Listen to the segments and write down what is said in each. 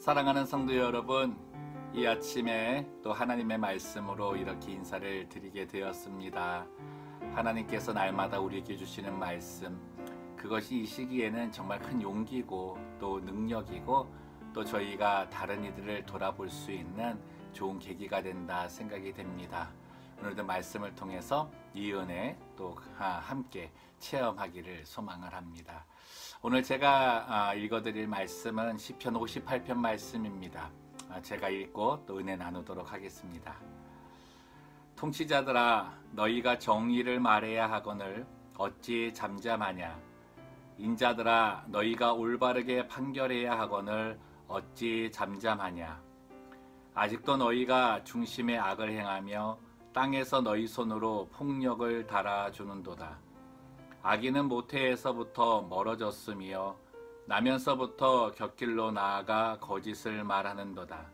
사랑하는 성도 여러분, 이 아침에 또 하나님의 말씀으로 이렇게 인사를 드리게 되었습니다. 하나님께서 날마다 우리에게 주시는 말씀, 그것이 이 시기에는 정말 큰 용기고 또 능력이고 또 저희가 다른 이들을 돌아볼 수 있는 좋은 계기가 된다 생각이 됩니다. 오늘도 말씀을 통해서 이 은혜 또 함께 체험하기를 소망을 합니다. 오늘 제가 읽어드릴 말씀은 시편 58편 말씀입니다. 제가 읽고 또 은혜 나누도록 하겠습니다. 통치자들아, 너희가 정의를 말해야 하거늘 어찌 잠잠하냐? 인자들아, 너희가 올바르게 판결해야 하거늘 어찌 잠잠하냐? 아직도 너희가 중심에 악을 행하며 땅에서 너희 손으로 폭력을 달아주는도다. 악인은 모태에서부터 멀어졌으며 나면서부터 곁길로 나아가 거짓을 말하는도다.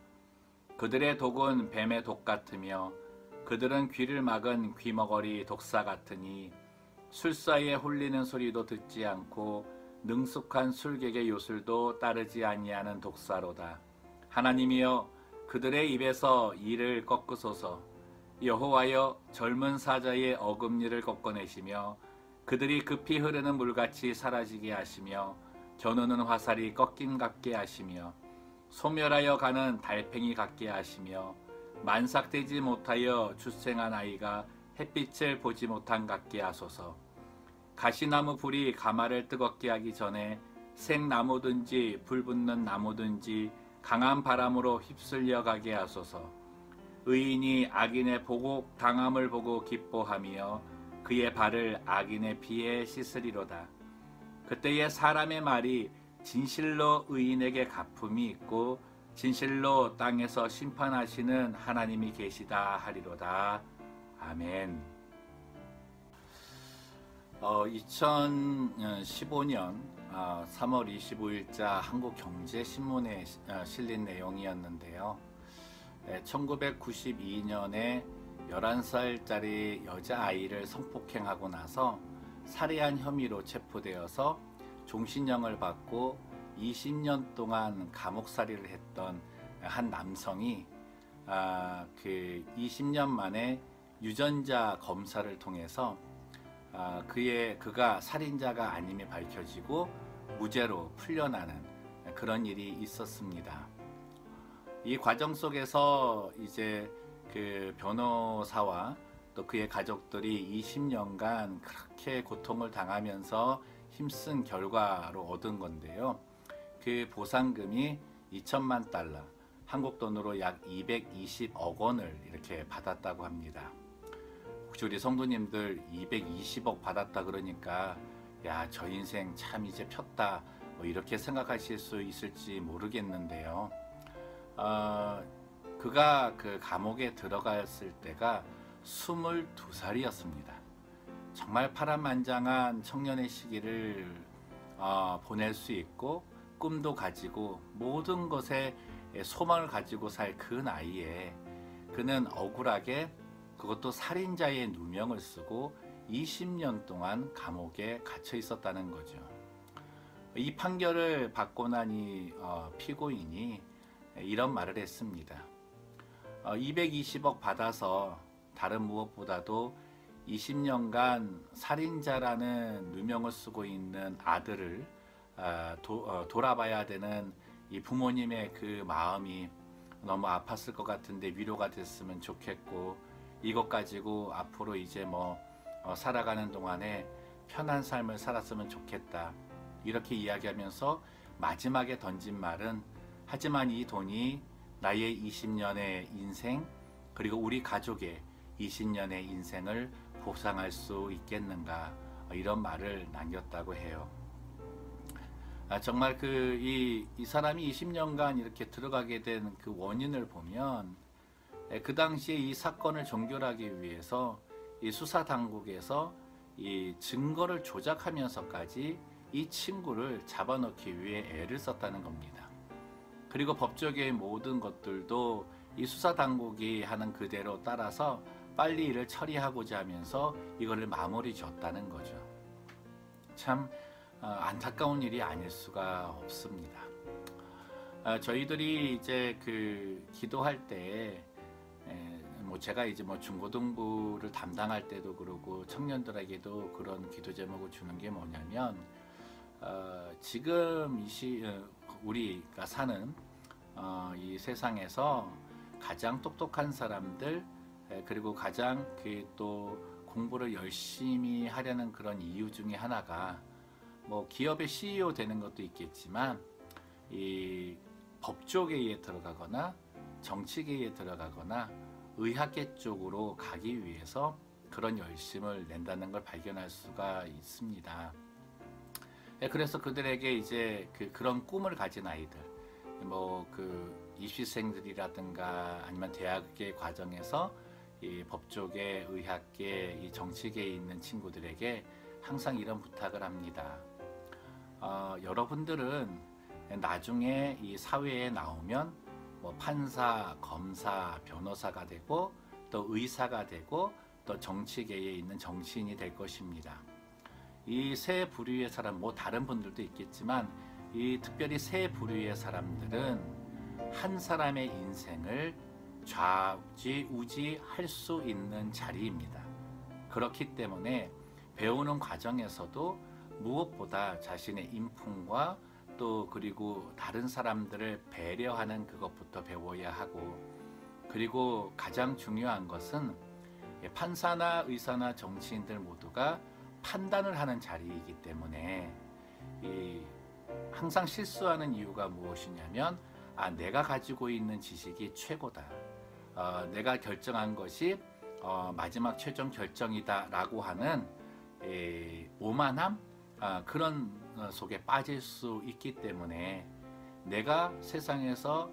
그들의 독은 뱀의 독 같으며 그들은 귀를 막은 귀머거리 독사 같으니 술사에 홀리는 소리도 듣지 않고 능숙한 술객의 요술도 따르지 아니하는 독사로다. 하나님이여, 그들의 입에서 이를 꺾으소서. 여호와여, 젊은 사자의 어금니를 꺾어내시며 그들이 급히 흐르는 물같이 사라지게 하시며 겨누는 화살이 꺾임 같게 하시며 소멸하여 가는 달팽이 같게 하시며 만삭되지 못하여 출생한 아이가 햇빛을 보지 못한 같게 하소서. 가시나무 불이 가마를 뜨겁게 하기 전에 생나무든지 불붙는 나무든지 강한 바람으로 휩쓸려 가게 하소서. 의인이 악인의 보복 당함을 보고 기뻐하며 그의 발을 악인의 피에 씻으리로다. 그때에 사람의 말이 진실로 의인에게 갚음이 있고 진실로 땅에서 심판하시는 하나님이 계시다 하리로다. 아멘. 2015년 3월 25일자 한국경제신문에 실린 내용이었는데요. 1992년에 11살짜리 여자아이를 성폭행하고 나서 살해한 혐의로 체포되어서 종신형을 받고 20년 동안 감옥살이를 했던 한 남성이 그 20년 만에 유전자 검사를 통해서 그가 살인자가 아님이 밝혀지고 무죄로 풀려나는 그런 일이 있었습니다. 이 과정 속에서 이제 그 변호사와 또 그의 가족들이 20년간 그렇게 고통을 당하면서 힘쓴 결과로 얻은 건데요. 그 보상금이 2천만 달러, 한국 돈으로 약 220억 원을 이렇게 받았다고 합니다. 혹시 우리 성도님들 220억 받았다 그러니까 야, 저 인생 참 이제 폈다 뭐 이렇게 생각하실 수 있을지 모르겠는데요. 그가 그 감옥에 들어갔을 때가 22살이었습니다. 정말 파란만장한 청년의 시기를 보낼 수 있고 꿈도 가지고 모든 것에 소망을 가지고 살 그 나이에 그는 억울하게 그것도 살인자의 누명을 쓰고 20년 동안 감옥에 갇혀 있었다는 거죠. 이 판결을 받고 나니 피고인이 이런 말을 했습니다. 220억 받아서 다른 무엇보다도 20년간 살인자라는 누명을 쓰고 있는 아들을 돌아봐야 되는 이 부모님의 그 마음이 너무 아팠을 것 같은데 위로가 됐으면 좋겠고, 이것 가지고 앞으로 이제 살아가는 동안에 편한 삶을 살았으면 좋겠다, 이렇게 이야기하면서 마지막에 던진 말은, 하지만 이 돈이 나의 20년의 인생 그리고 우리 가족의 20년의 인생을 보상할 수 있겠는가, 이런 말을 남겼다고 해요. 정말 이 사람이 20년간 이렇게 들어가게 된 그 원인을 보면, 그 당시에 이 사건을 종결하기 위해서 이 수사 당국에서 이 증거를 조작하면서까지 이 친구를 잡아넣기 위해 애를 썼다는 겁니다. 그리고 법조계의 모든 것들도 이 수사 당국이 하는 그대로 따라서 빨리 일을 처리하고자 하면서 이거를 마무리 졌다는 거죠. 참 안타까운 일이 아닐 수가 없습니다. 저희들이 이제 그 기도할 때, 뭐 제가 이제 뭐 중고등부를 담당할 때도 그러고 청년들에게도 그런 기도 제목을 주는 게 뭐냐면, 지금 우리가 사는 이 세상에서 가장 똑똑한 사람들, 그리고 가장 그 또 공부를 열심히 하려는 그런 이유 중에 하나가, 뭐 기업의 CEO 되는 것도 있겠지만 이 법조계에 들어가거나 정치계에 들어가거나 의학계 쪽으로 가기 위해서 그런 열심을 낸다는 걸 발견할 수가 있습니다. 그래서 그들에게 이제 그런 꿈을 가진 아이들, 뭐 그 입시생들이라든가 아니면 대학의 과정에서 이 법조계, 의학계, 이 정치계에 있는 친구들에게 항상 이런 부탁을 합니다. 여러분들은 나중에 이 사회에 나오면 뭐 판사, 검사, 변호사가 되고 또 의사가 되고 또 정치계에 있는 정치인이 될 것입니다. 이 세 부류의 사람, 뭐 다른 분들도 있겠지만 이 특별히 세 부류의 사람들은 한 사람의 인생을 좌지우지할 수 있는 자리입니다. 그렇기 때문에 배우는 과정에서도 무엇보다 자신의 인품과 또 그리고 다른 사람들을 배려하는 그것부터 배워야 하고, 그리고 가장 중요한 것은 판사나 의사나 정치인들 모두가 판단을 하는 자리이기 때문에 항상 실수하는 이유가 무엇이냐면, 내가 가지고 있는 지식이 최고다, 내가 결정한 것이 마지막 최종 결정이다 라고 하는 오만함, 그런 속에 빠질 수 있기 때문에 내가 세상에서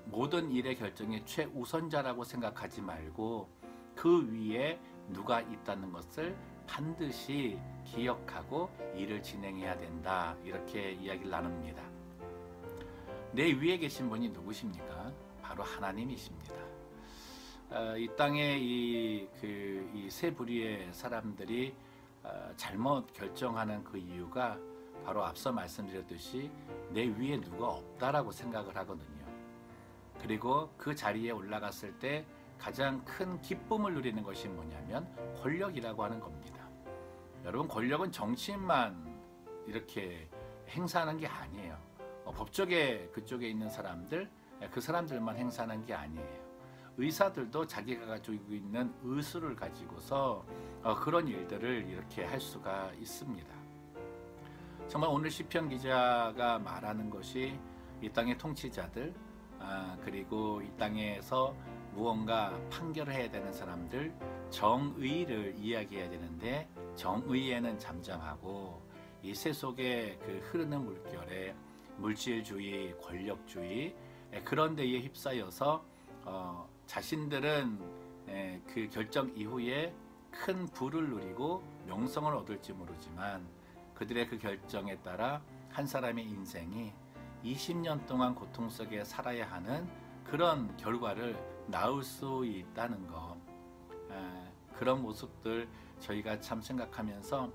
모든 일의 결정이 최우선자라고 생각하지 말고 그 위에 누가 있다는 것을 반드시 기억하고 일을 진행해야 된다, 이렇게 이야기를 나눕니다. 내 위에 계신 분이 누구십니까? 바로 하나님이십니다. 이 땅에 이 세 부류의 사람들이 잘못 결정하는 그 이유가 바로 앞서 말씀드렸듯이 내 위에 누가 없다라고 생각을 하거든요. 그리고 그 자리에 올라갔을 때 가장 큰 기쁨을 누리는 것이 뭐냐면 권력이라고 하는 겁니다. 여러분, 권력은 정치인만 이렇게 행사하는 게 아니에요. 법조계 그쪽에 있는 사람들, 그 사람들만 행사하는 게 아니에요. 의사들도 자기가 가지고 있는 의술을 가지고서 그런 일들을 이렇게 할 수가 있습니다. 정말 오늘 시편 기자가 말하는 것이 이 땅의 통치자들, 그리고 이 땅에서 무언가 판결을 해야 되는 사람들, 정의를 이야기해야 되는데 정의에는 잠잠하고 이 세속의 그 흐르는 물결에 물질주의, 권력주의, 그런 데에 휩싸여서 자신들은 그 결정 이후에 큰 부를 누리고 명성을 얻을지 모르지만 그들의 그 결정에 따라 한 사람의 인생이 20년 동안 고통 속에 살아야 하는 그런 결과를 낳을 수 있다는 것, 그런 모습들 저희가 참 생각하면서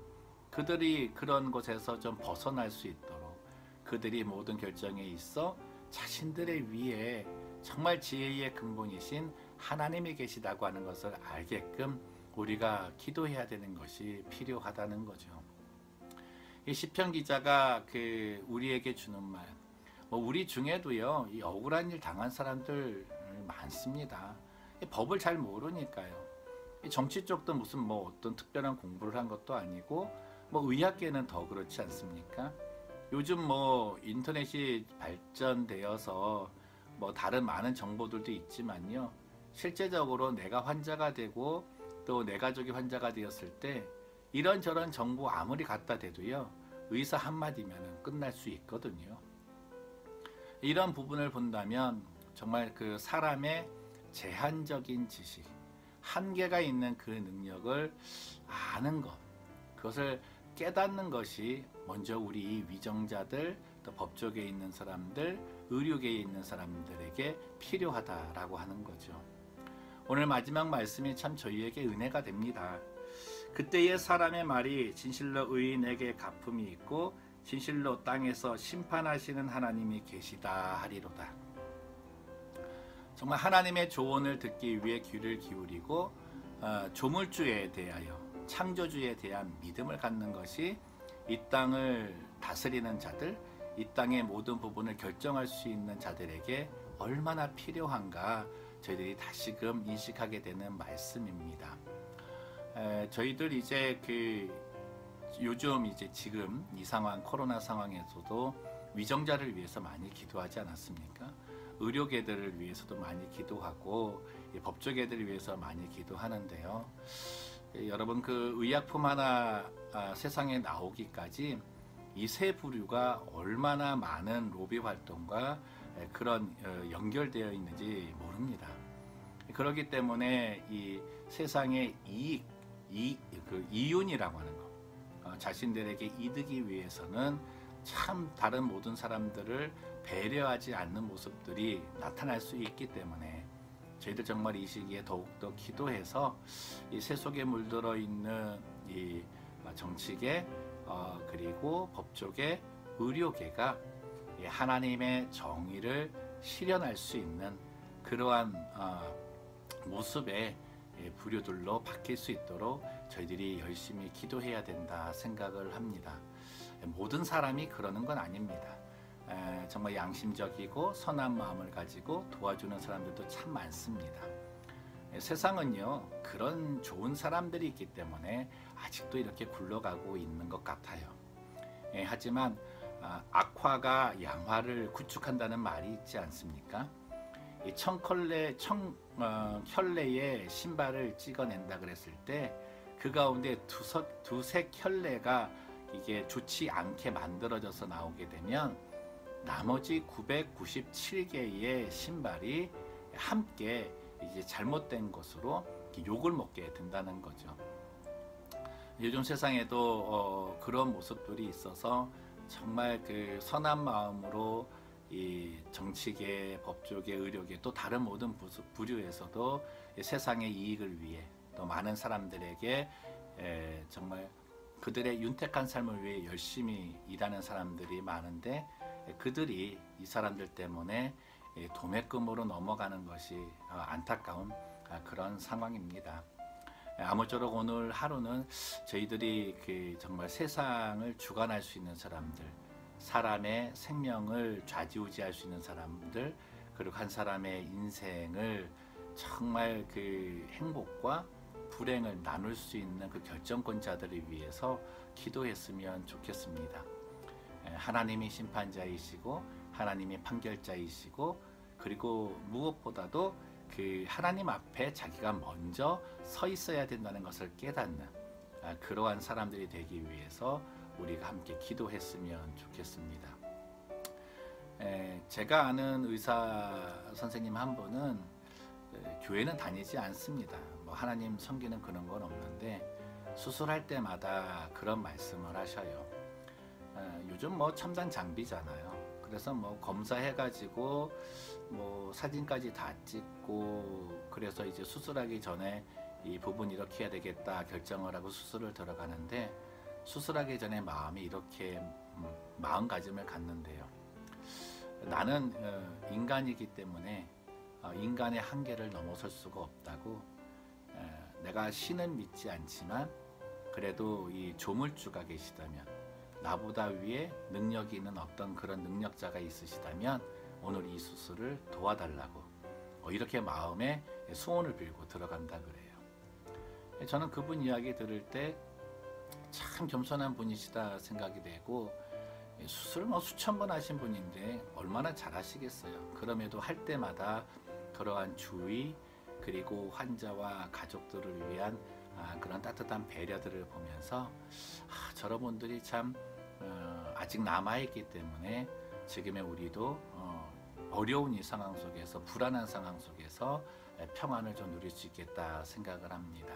그들이 그런 곳에서 좀 벗어날 수 있도록, 그들이 모든 결정에 있어 자신들의 위에 정말 지혜의 근본이신 하나님이 계시다고 하는 것을 알게끔 우리가 기도해야 되는 것이 필요하다는 거죠. 이 시편 기자가 우리에게 주는 말, 우리 중에도요, 이 억울한 일 당한 사람들 많습니다. 법을 잘 모르니까요. 정치 쪽도 무슨 어떤 특별한 공부를 한 것도 아니고, 의학계는 더 그렇지 않습니까? 요즘 인터넷이 발전되어서 다른 많은 정보들도 있지만요, 실제적으로 내가 환자가 되고 또 내 가족이 환자가 되었을 때 이런저런 정보 아무리 갖다 대도요, 의사 한마디면 끝날 수 있거든요. 이런 부분을 본다면 정말 그 사람의 제한적인 지식, 한계가 있는 그 능력을 아는 것, 그것을 깨닫는 것이 먼저 우리 위정자들, 또 법조계에 있는 사람들, 의료계에 있는 사람들에게 필요하다라고 하는 거죠. 오늘 마지막 말씀이 참 저희에게 은혜가 됩니다. 그때의 사람의 말이 진실로 의인에게 갚음이 있고 진실로 땅에서 심판하시는 하나님이 계시다 하리로다. 정말 하나님의 조언을 듣기 위해 귀를 기울이고 조물주에 대하여, 창조주에 대한 믿음을 갖는 것이 이 땅을 다스리는 자들, 이 땅의 모든 부분을 결정할 수 있는 자들에게 얼마나 필요한가 저희들이 다시금 인식하게 되는 말씀입니다. 저희들 이제 요즘 이제 지금 이 상황, 코로나 상황에서도 위정자를 위해서 많이 기도하지 않았습니까? 의료계들을 위해서도 많이 기도하고 법조계들을 위해서 많이 기도하는데요. 여러분, 그 의약품 하나 세상에 나오기까지 이 세 부류가 얼마나 많은 로비 활동과 그런 연결되어 있는지 모릅니다. 그렇기 때문에 이 세상의 이윤이라고 하는 것, 자신들에게 이득이 위해서는 참 다른 모든 사람들을 배려하지 않는 모습들이 나타날 수 있기 때문에 저희들 정말 이 시기에 더욱더 기도해서 이 세속에 물들어 있는 이 정치계, 그리고 법조계, 의료계가 하나님의 정의를 실현할 수 있는 그러한 모습의 부류들로 바뀔 수 있도록 저희들이 열심히 기도해야 된다 생각을 합니다. 모든 사람이 그러는 건 아닙니다. 정말 양심적이고 선한 마음을 가지고 도와주는 사람들도 참 많습니다. 세상은요, 그런 좋은 사람들이 있기 때문에 아직도 이렇게 굴러가고 있는 것 같아요. 하지만 악화가 양화를 구축한다는 말이 있지 않습니까? 이 혈레에 신발을 찍어낸다 그랬을 때 그 가운데 두세 켤레가 이게 좋지 않게 만들어져서 나오게 되면 나머지 997개의 신발이 함께 이제 잘못된 것으로 욕을 먹게 된다는 거죠. 요즘 세상에도 그런 모습들이 있어서 정말 그 선한 마음으로 이 정치계, 법조계, 의료계 또 다른 모든 부류에서도 세상의 이익을 위해 또 많은 사람들에게 정말 그들의 윤택한 삶을 위해 열심히 일하는 사람들이 많은데 그들이 이 사람들 때문에 도매금으로 넘어가는 것이 안타까운 그런 상황입니다. 아무쪼록 오늘 하루는 저희들이 정말 세상을 주관할 수 있는 사람들, 사람의 생명을 좌지우지할 수 있는 사람들, 그리고 한 사람의 인생을 정말 그 행복과 불행을 나눌 수 있는 그 결정권자들을 위해서 기도했으면 좋겠습니다. 하나님이 심판자이시고 하나님이 판결자이시고 그리고 무엇보다도 그 하나님 앞에 자기가 먼저 서 있어야 된다는 것을 깨닫는 그러한 사람들이 되기 위해서 우리가 함께 기도했으면 좋겠습니다. 제가 아는 의사 선생님 한 분은 교회는 다니지 않습니다. 뭐 하나님 섬기는 그런 건 없는데 수술할 때마다 그런 말씀을 하셔요. 요즘 뭐 첨단 장비잖아요. 그래서 뭐 검사해가지고 뭐 사진까지 다 찍고 그래서 이제 수술하기 전에 이 부분 이렇게 해야 되겠다 결정을 하고 수술을 들어가는데 수술하기 전에 마음이 이렇게 마음가짐을 갖는데요. 나는 인간이기 때문에 인간의 한계를 넘어설 수가 없다고. 내가 신은 믿지 않지만 그래도 이 조물주가 계시다면 나보다 위에 능력이 있는 어떤 그런 능력자가 있으시다면 오늘 이 수술을 도와달라고 이렇게 마음에 소원을 빌고 들어간다 그래요. 저는 그분 이야기 들을 때 참 겸손한 분이시다 생각이 되고 수술을 뭐 수천 번 하신 분인데 얼마나 잘하시겠어요. 그럼에도 할 때마다 그러한 주의 그리고 환자와 가족들을 위한 그런 따뜻한 배려들을 보면서 저런 분들이 참 아직 남아있기 때문에 지금의 우리도 어려운 이 상황 속에서 불안한 상황 속에서 평안을 좀 누릴 수 있겠다 생각을 합니다.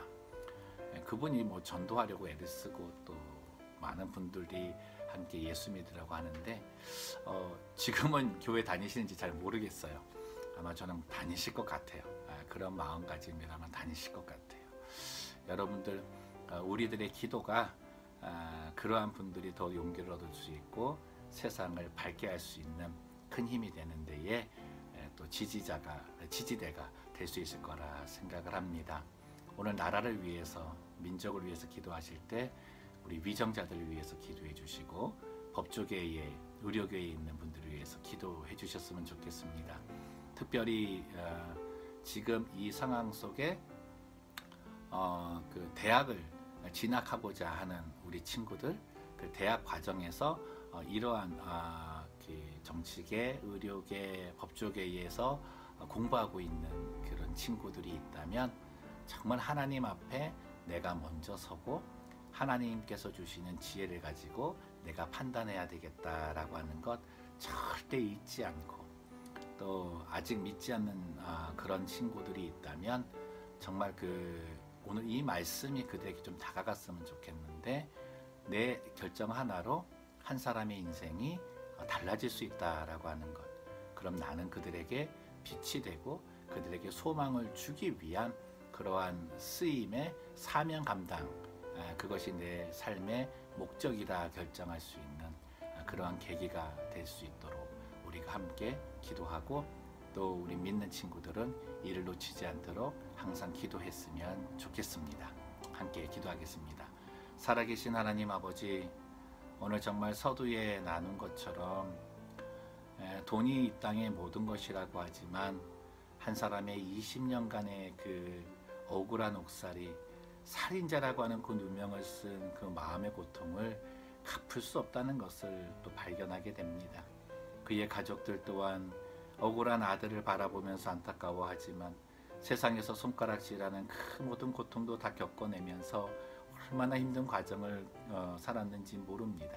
그분이 뭐 전도하려고 애를 쓰고 또 많은 분들이 함께 예수 믿으라고 하는데 지금은 교회 다니시는지 잘 모르겠어요. 아마 저는 다니실 것 같아요. 그런 마음가짐이라면 다니실 것 같아요. 여러분들 우리들의 기도가 그러한 분들이 더 용기를 얻을 수 있고 세상을 밝게 할 수 있는 큰 힘이 되는 데에 또 지지대가 될 수 있을 거라 생각을 합니다. 오늘 나라를 위해서, 민족을 위해서 기도하실 때 우리 위정자들을 위해서 기도해 주시고 법조계에, 의료계에 있는 분들을 위해서 기도해 주셨으면 좋겠습니다. 특별히 지금 이 상황 속에 그 대학을 진학하고자 하는 우리 친구들, 그 대학 과정에서 이러한 그 정치계, 의료계, 법조계에서 공부하고 있는 그런 친구들이 있다면 정말 하나님 앞에 내가 먼저 서고 하나님께서 주시는 지혜를 가지고 내가 판단해야 되겠다라고 하는 것 절대 잊지 않고, 또 아직 믿지 않는 그런 친구들이 있다면 정말 오늘 이 말씀이 그들에게 좀 다가갔으면 좋겠는데, 내 결정 하나로 한 사람의 인생이 달라질 수 있다라고 하는 것, 그럼 나는 그들에게 빛이 되고 그들에게 소망을 주기 위한 그러한 쓰임의 사명 감당, 그것이 내 삶의 목적이라 결정할 수 있는 그러한 계기가 될 수 있도록 우리가 함께 기도하고, 또 우리 믿는 친구들은 이를 놓치지 않도록 항상 기도했으면 좋겠습니다. 함께 기도하겠습니다. 살아계신 하나님 아버지, 오늘 정말 서두에 나눈 것처럼 돈이 이 땅의 모든 것이라고 하지만 한 사람의 20년간의 그 억울한 옥살이, 살인자라고 하는 그 누명을 쓴 그 마음의 고통을 갚을 수 없다는 것을 또 발견하게 됩니다. 그의 가족들 또한 억울한 아들을 바라보면서 안타까워하지만 세상에서 손가락질하는 그 모든 고통도 다 겪어내면서 얼마나 힘든 과정을 살았는지 모릅니다.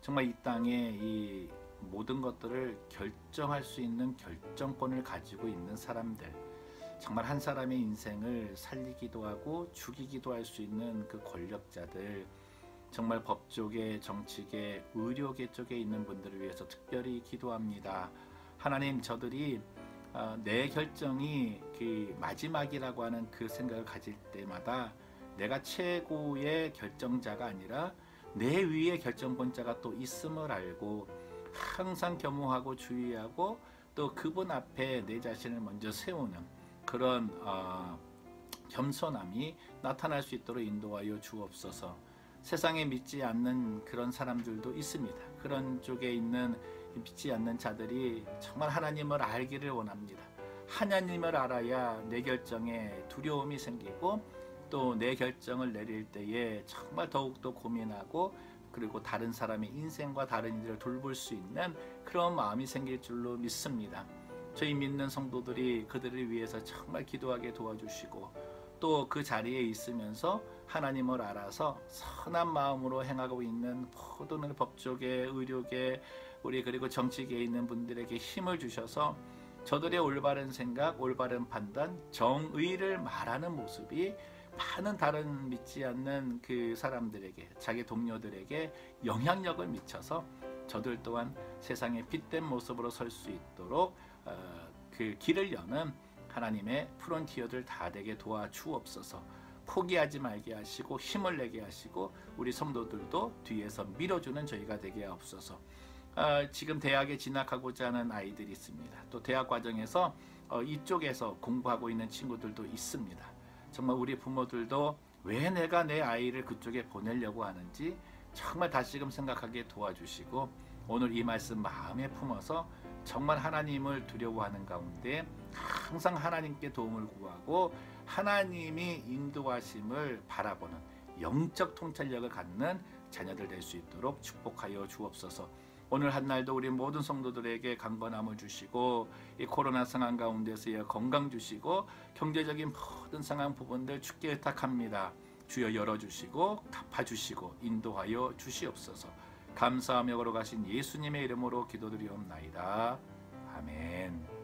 정말 이 땅에 이 모든 것들을 결정할 수 있는 결정권을 가지고 있는 사람들, 정말 한 사람의 인생을 살리기도 하고 죽이기도 할 수 있는 그 권력자들, 정말 법조계, 정치계, 의료계 쪽에 있는 분들을 위해서 특별히 기도합니다. 하나님, 저들이 내 결정이 그 마지막이라고 하는 그 생각을 가질 때마다 내가 최고의 결정자가 아니라 내 위에 결정권자가 또 있음을 알고 항상 겸허하고 주의하고 또 그분 앞에 내 자신을 먼저 세우는 그런 겸손함이 나타날 수 있도록 인도하여 주옵소서. 세상에 믿지 않는 그런 사람들도 있습니다. 그런 쪽에 있는 믿지 않는 자들이 정말 하나님을 알기를 원합니다. 하나님을 알아야 내 결정에 두려움이 생기고 또 내 결정을 내릴 때에 정말 더욱더 고민하고, 그리고 다른 사람의 인생과 다른 일을 돌볼 수 있는 그런 마음이 생길 줄로 믿습니다. 저희 믿는 성도들이 그들을 위해서 정말 기도하게 도와주시고, 또 그 자리에 있으면서 하나님을 알아서 선한 마음으로 행하고 있는 모든 법조계, 의료계, 우리 그리고 정치계에 있는 분들에게 힘을 주셔서 저들의 올바른 생각, 올바른 판단, 정의를 말하는 모습이 많은 다른 믿지 않는 그 사람들에게, 자기 동료들에게 영향력을 미쳐서 저들 또한 세상의 빛된 모습으로 설 수 있도록 그 길을 여는 하나님의 프론티어들 다 되게 도와주옵소서. 포기하지 말게 하시고 힘을 내게 하시고 우리 성도들도 뒤에서 밀어주는 저희가 되게 하옵소서. 지금 대학에 진학하고자 하는 아이들이 있습니다. 또 대학 과정에서 이쪽에서 공부하고 있는 친구들도 있습니다. 정말 우리 부모들도 왜 내가 내 아이를 그쪽에 보내려고 하는지 정말 다시금 생각하게 도와주시고, 오늘 이 말씀 마음에 품어서 정말 하나님을 두려워하는 가운데 항상 하나님께 도움을 구하고 하나님이 인도하심을 바라보는 영적 통찰력을 갖는 자녀들 될 수 있도록 축복하여 주옵소서. 오늘 한날도 우리 모든 성도들에게 강건함을 주시고, 이 코로나 상황 가운데서의 건강 주시고, 경제적인 모든 상황 부분들 주께 의탁합니다. 주여 열어주시고 갚아주시고 인도하여 주시옵소서. 감사하며 걸어가신 예수님의 이름으로 기도드리옵나이다. 아멘.